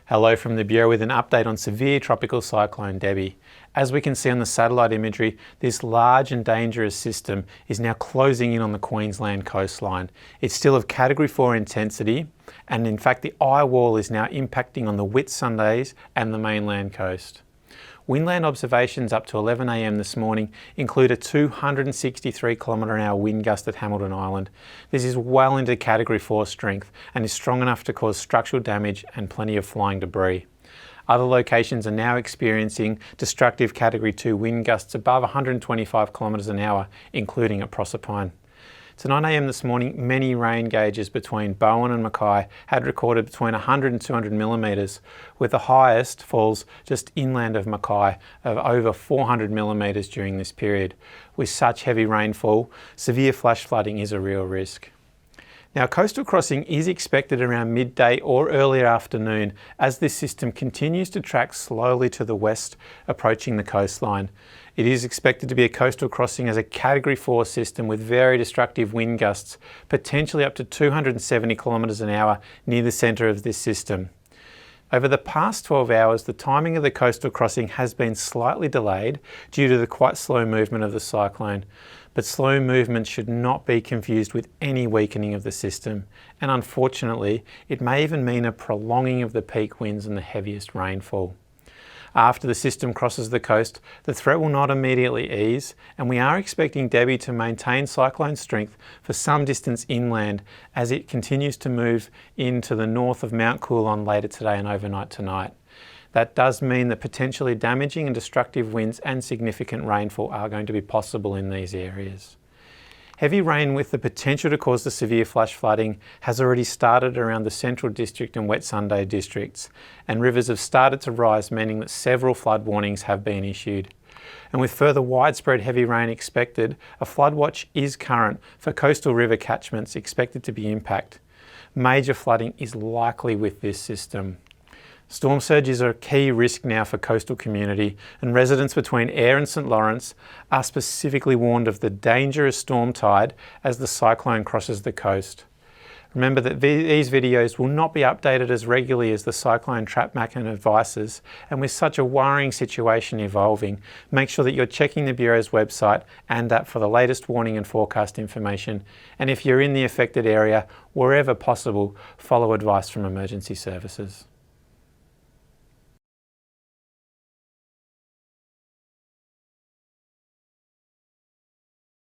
Hello from the Bureau with an update on severe tropical cyclone Debbie. As we can see on the satellite imagery, this large and dangerous system is now closing in on the Queensland coastline. It's still of Category 4 intensity, and in fact the eye wall is now impacting on the Whitsundays and the mainland coast. Windland observations up to 11 a.m. this morning include a 263 km/h wind gust at Hamilton Island. This is well into Category 4 strength and is strong enough to cause structural damage and plenty of flying debris. Other locations are now experiencing destructive Category 2 wind gusts above 125 km/h, including at Proserpine. To 9 a.m. this morning, many rain gauges between Bowen and Mackay had recorded between 100 and 200 millimetres, with the highest falls just inland of Mackay of over 400 millimetres during this period. With such heavy rainfall, severe flash flooding is a real risk. Now, coastal crossing is expected around midday or early afternoon as this system continues to track slowly to the west, approaching the coastline. It is expected to be a coastal crossing as a Category 4 system with very destructive wind gusts, potentially up to 270 km/h near the centre of this system. Over the past 12 hours, the timing of the coastal crossing has been slightly delayed due to the quite slow movement of the cyclone. But slow movement should not be confused with any weakening of the system, and unfortunately, it may even mean a prolonging of the peak winds and the heaviest rainfall. After the system crosses the coast, the threat will not immediately ease, and we are expecting Debbie to maintain cyclone strength for some distance inland as it continues to move into the north of Mount Coolon later today and overnight tonight. That does mean that potentially damaging and destructive winds and significant rainfall are going to be possible in these areas. Heavy rain with the potential to cause the severe flash flooding has already started around the Central District and Whitsunday districts, and rivers have started to rise, meaning that several flood warnings have been issued. And with further widespread heavy rain expected, a flood watch is current for coastal river catchments expected to be impacted. Major flooding is likely with this system. Storm surges are a key risk now for coastal community, and residents between Ayr and St Lawrence are specifically warned of the dangerous storm tide as the cyclone crosses the coast. Remember that these videos will not be updated as regularly as the cyclone trap map and advices, and with such a worrying situation evolving, make sure that you're checking the Bureau's website and app for the latest warning and forecast information, and if you're in the affected area, wherever possible, follow advice from emergency services.